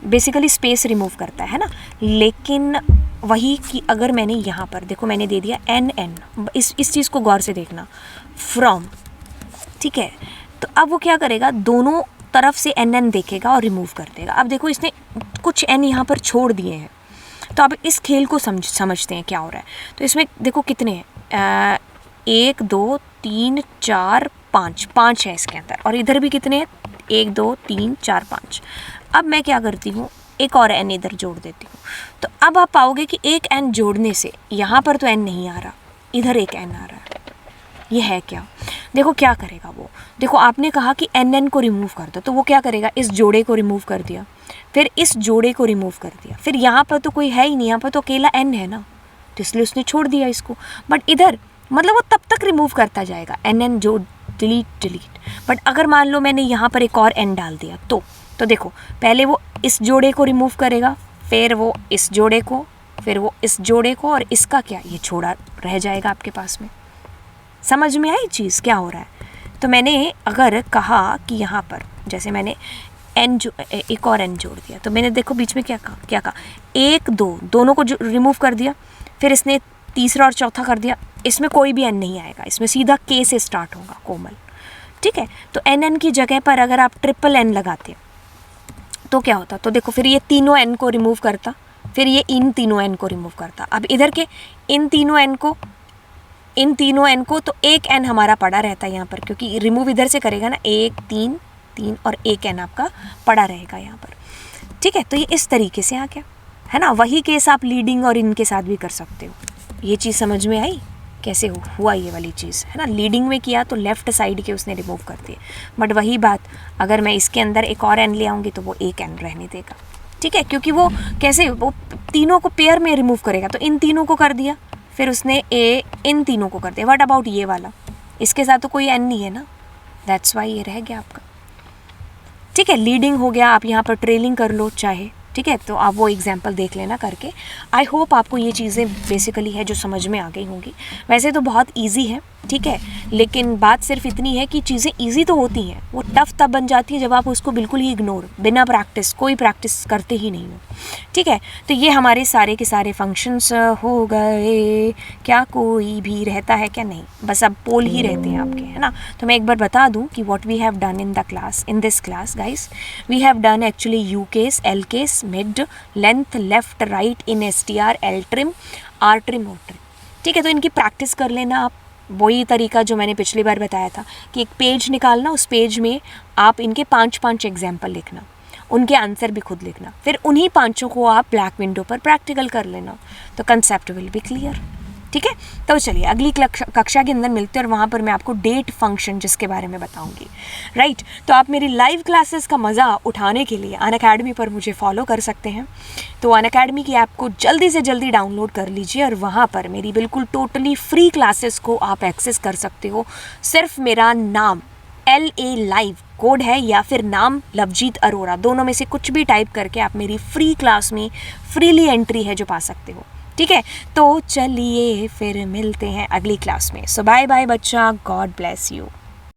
बेसिकली स्पेस रिमूव करता है ना, लेकिन वही कि अगर मैंने यहाँ पर देखो मैंने दे दिया एन एन, इस चीज़ को गौर से देखना, फ्रॉम, ठीक है। तो अब वो क्या करेगा, दोनों तरफ से एन एन देखेगा और रिमूव कर देगा। अब देखो इसने कुछ एन यहाँ पर छोड़ दिए हैं, तो अब इस खेल को समझते हैं क्या हो रहा है। तो इसमें देखो कितने हैं, 1 2 3 4 5 है इसके अंदर, और इधर भी कितने हैं, 1 2 3 4 5। अब मैं क्या करती हूँ, एक और एन इधर जोड़ देती हूँ। तो अब आप पाओगे कि एक एन जोड़ने से यहाँ पर तो एन नहीं आ रहा, इधर एक एन आ रहा है। ये है क्या, देखो क्या करेगा वो, देखो आपने कहा कि एन एन को रिमूव कर दो, तो वो क्या करेगा, इस जोड़े को रिमूव कर दिया, फिर इस जोड़े को रिमूव कर दिया, फिर यहाँ पर तो कोई है ही नहीं, यहाँ पर तो अकेला एन है ना, तो इसलिए उसने छोड़ दिया इसको। बट इधर मतलब वो तब तक रिमूव करता जाएगा, एन एन जो डिलीट। बट अगर मान लो मैंने यहाँ पर एक और एन डाल दिया, तो देखो पहले वो इस जोड़े को रिमूव करेगा, फिर वो इस जोड़े को, फिर वो इस जोड़े को, और इसका क्या, ये छोड़ा रह जाएगा आपके पास में। समझ में आई चीज़ क्या हो रहा है। तो मैंने अगर कहा कि यहाँ पर जैसे मैंने एक और एन जोड़ दिया, तो मैंने देखो बीच में क्या कहा 1 2, दोनों को रिमूव कर दिया, फिर इसने तीसरा और चौथा कर दिया, इसमें कोई भी एन नहीं आएगा, इसमें सीधा के से स्टार्ट होगा, कोमल, ठीक है। तो एन एन की जगह पर अगर आप ट्रिपल एन लगाते तो क्या होता, तो देखो फिर ये तीनों एन को रिमूव करता, फिर ये इन तीनों एन को रिमूव करता। अब इधर के इन तीनों एन को तो एक एन हमारा पड़ा रहता है यहाँ पर, क्योंकि रिमूव इधर से करेगा ना, 1 3 3 और एक एन आपका पड़ा रहेगा यहाँ पर, ठीक है। तो ये इस तरीके से आ गया, है ना। वही केस आप लीडिंग और इनके साथ भी कर सकते हो। ये चीज़ समझ में आई कैसे हुआ ये वाली चीज़, है ना। लीडिंग में किया तो लेफ़्ट साइड के उसने रिमूव कर दिए, बट वही बात अगर मैं इसके अंदर एक और एन ले आऊँगी तो वो एक एन रहने देगा, ठीक है, क्योंकि वो कैसे, वो तीनों को पेयर में रिमूव करेगा। तो इन तीनों को कर दिया, फिर उसने इन तीनों को कर दिया। व्हाट अबाउट ये वाला, इसके साथ तो कोई एन नहीं है ना, दैट्स वाई ये रह गया आपका, ठीक है। लीडिंग हो गया, आप यहाँ पर ट्रेलिंग कर लो चाहे, ठीक है। तो आप वो एग्जाम्पल देख लेना करके। आई होप आपको ये चीज़ें बेसिकली है जो समझ में आ गई होंगी। वैसे तो बहुत इजी है, ठीक है, लेकिन बात सिर्फ इतनी है कि चीज़ें इजी तो होती हैं, वो टफ तब बन जाती है जब आप उसको बिल्कुल ही इग्नोर, बिना प्रैक्टिस, कोई प्रैक्टिस करते ही नहीं हो, ठीक है। तो ये हमारे सारे के सारे फंक्शंस हो गए। क्या कोई भी रहता है क्या, नहीं, बस अब पोल ही रहते हैं आपके, है ना। तो मैं एक बार बता दूं कि what we have done in the class, in this class guys, we have done actually U case, L case, mid, length, left, right, in, S T R, L trim, R trim, O trim, ठीक है। तो इनकी practice कर लेना आप, वही तरीका जो मैंने पिछली बार बताया था कि एक पेज निकालना, उस पेज में आप इनके 5 एग्जाम्पल लिखना, उनके आंसर भी खुद लिखना, फिर उन्हीं 5 को आप ब्लैक विंडो पर प्रैक्टिकल कर लेना, तो कंसेप्ट विल बी क्लियर, ठीक है। तो चलिए अगली कक्षा के अंदर मिलते हैं, और वहाँ पर मैं आपको डेट फंक्शन जिसके बारे में बताऊंगी, राइट। तो आप मेरी लाइव क्लासेस का मज़ा उठाने के लिए अनअकैडमी पर मुझे फॉलो कर सकते हैं। तो अनअकैडमी की ऐप को जल्दी से जल्दी डाउनलोड कर लीजिए, और वहाँ पर मेरी बिल्कुल टोटली फ्री क्लासेस को आप एक्सेस कर सकते हो। सिर्फ मेरा नाम LA लाइव कोड है, या फिर नाम लवजीत अरोरा, दोनों में से कुछ भी टाइप करके आप मेरी फ्री क्लास में फ्रीली एंट्री है जो पा सकते हो, ठीक है। तो चलिए फिर मिलते हैं अगली क्लास में। सो बाय बाय बच्चा, गॉड ब्लेस यू।